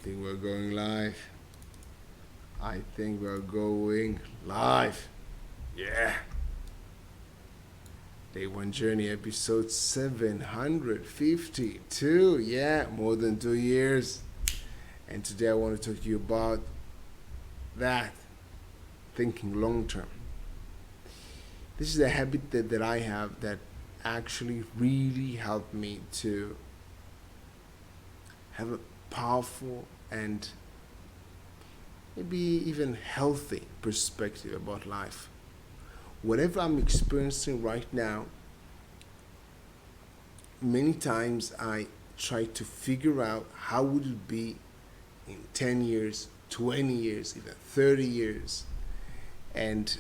think we're going live. I think we're going live. Yeah. Day One Journey, episode 752. Yeah, more than 2 years. And today I want to talk to you about that thinking long term. This is a habit that I have that actually really helped me to have a powerful and maybe even healthy perspective about life. Whatever I'm experiencing right now, many times I try to figure out how would it be in 10 years, 20 years, even 30 years. And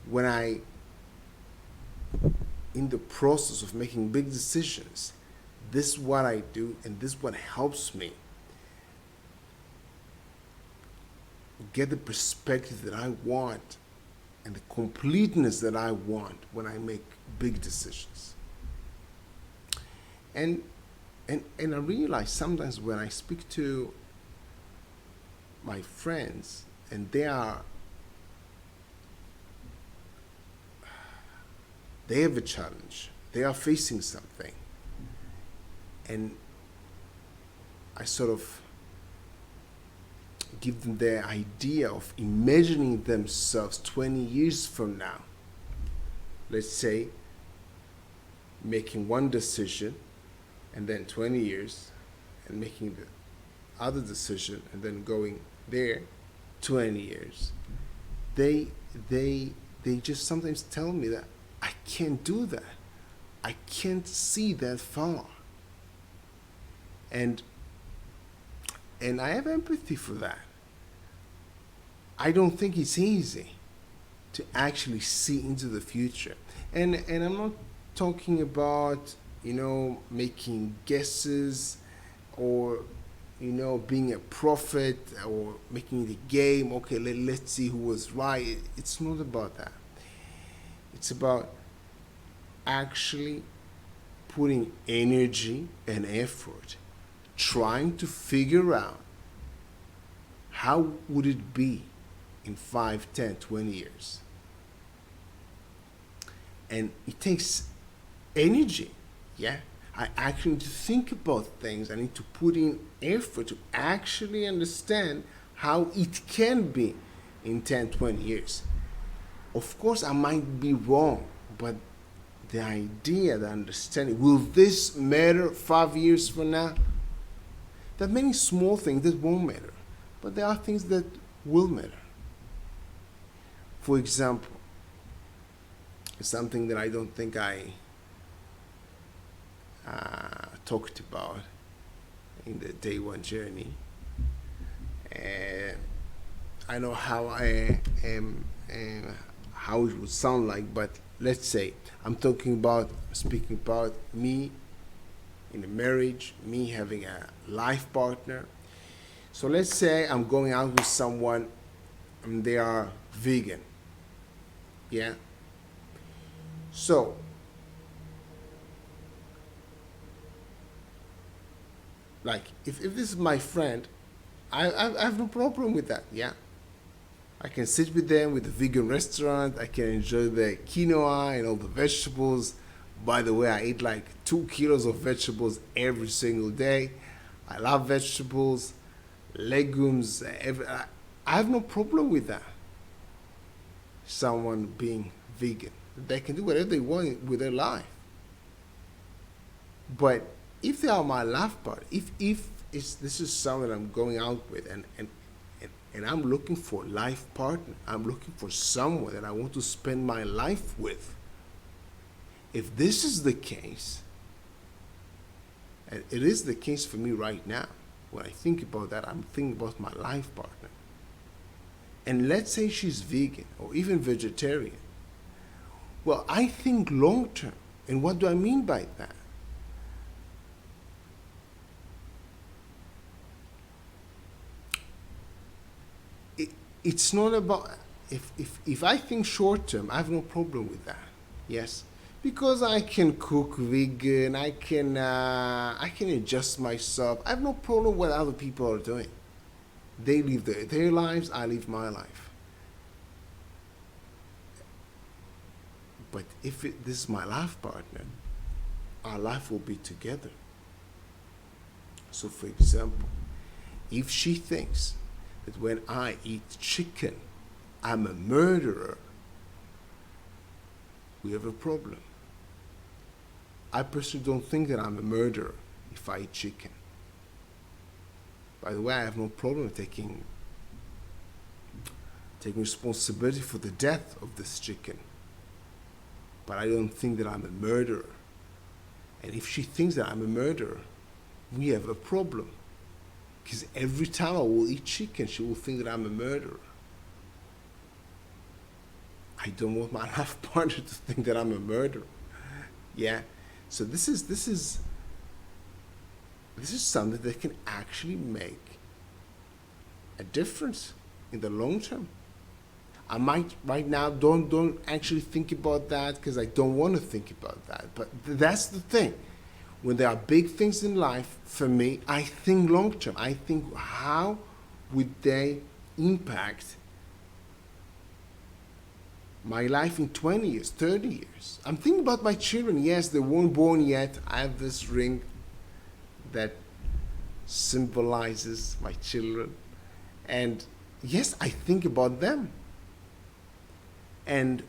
when in the process of making big decisions, this is what I do, and this is what helps me get the perspective that I want and the completeness that I want when I make big decisions. And I realize sometimes when I speak to my friends and they have a challenge, they are facing something, and I sort of give them the idea of imagining themselves 20 years from now. Let's say making one decision and then 20 years, and making the other decision and then going there 20 years. They just sometimes tell me that I can't do that. I can't see that far. And I have empathy for that. I don't think it's easy to actually see into the future. And I'm not talking about, making guesses or, being a prophet or making the game. Okay, let's see who was right. It's not about that. It's about actually putting energy and effort trying to figure out how would it be in 5, 10, 20 years. And it takes energy, yeah? I actually need to think about things. I need to put in effort to actually understand how it can be in 10, 20 years. Of course, I might be wrong, but the idea, the understanding, will this matter 5 years from now? There are many small things that won't matter, but there are things that will matter. For example, something that I don't think I talked about in the Day One Journey. I know how I am, how it would sound like, but let's say I'm speaking about me in a marriage, me having a life partner. So let's say I'm going out with someone and they are vegan. Yeah? So, like, if this is my friend, I have no problem with that, yeah? I can sit with them with the vegan restaurant. I can enjoy the quinoa and all the vegetables. By the way, I eat like 2 kilos of vegetables every single day. I love vegetables, legumes. I have no problem with that. Someone being vegan, they can do whatever they want with their life. But if they are my life partner, if this is someone I'm going out with, and I'm looking for a life partner, I'm looking for someone that I want to spend my life with. If this is the case, and it is the case for me right now, when I think about that, I'm thinking about my life partner. And let's say she's vegan or even vegetarian. Well, I think long term. And what do I mean by that? It's not about, if I think short term, I have no problem with that. Yes, because I can cook vegan, I can adjust myself. I have no problem with what other people are doing. They live their lives, I live my life. But if this is my life partner, our life will be together. So, for example, if she thinks that when I eat chicken, I'm a murderer, we have a problem. I personally don't think that I'm a murderer if I eat chicken. By the way, I have no problem taking responsibility for the death of this chicken. But I don't think that I'm a murderer. And if she thinks that I'm a murderer, we have a problem. Because every time I will eat chicken, she will think that I'm a murderer. I don't want my life partner to think that I'm a murderer. Yeah. So this is something that can actually make a difference in the long term. I might right now don't actually think about that because I don't want to think about that. But that's the thing. When there are big things in life, for me, I think long term. I think how would they impact my life in 20 years, 30 years. I'm thinking about my children. Yes, they weren't born yet. I have this ring that symbolizes my children. And yes, I think about them. And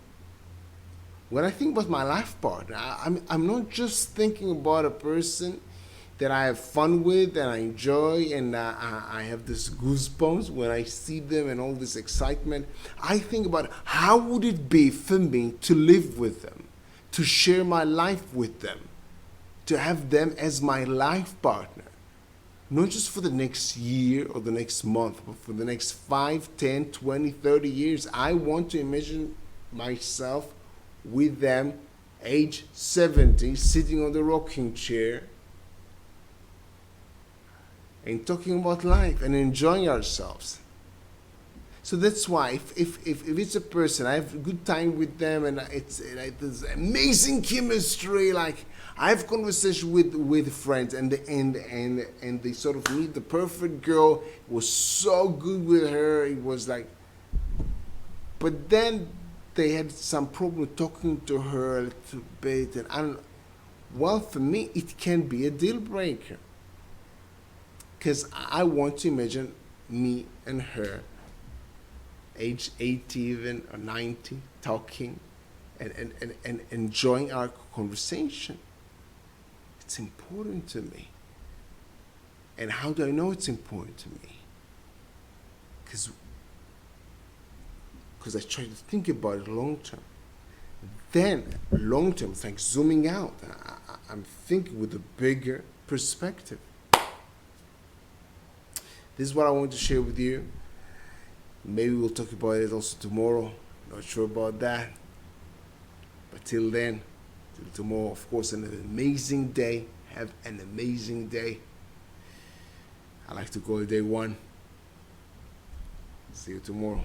when I think about my life partner, I'm not just thinking about a person that I have fun with and I enjoy and I have this goosebumps when I see them and all this excitement. I think about how would it be for me to live with them, to share my life with them, to have them as my life partner. Not just for the next year or the next month, but for the next 5, 10, 20, 30 years. I want to imagine myself with them, age 70, sitting on the rocking chair and talking about life and enjoying ourselves. So that's why if it's a person, I have a good time with them and there's amazing chemistry, like I have conversation with friends and they sort of meet the perfect girl. It was so good with her. It was like, but then they had some problem talking to her a little bit, and I don't. Well, for me, it can be a deal breaker because I want to imagine me and her, age 80 even or 90, talking and enjoying our conversation. It's important to me. And how do I know it's important to me? Because I try to think about it long term. Then, long term, it's like zooming out. I'm thinking with a bigger perspective. This is what I want to share with you. Maybe we'll talk about it also tomorrow. Not sure about that. But till then, till tomorrow, of course, an amazing day. Have an amazing day. I like to call it day one. See you tomorrow.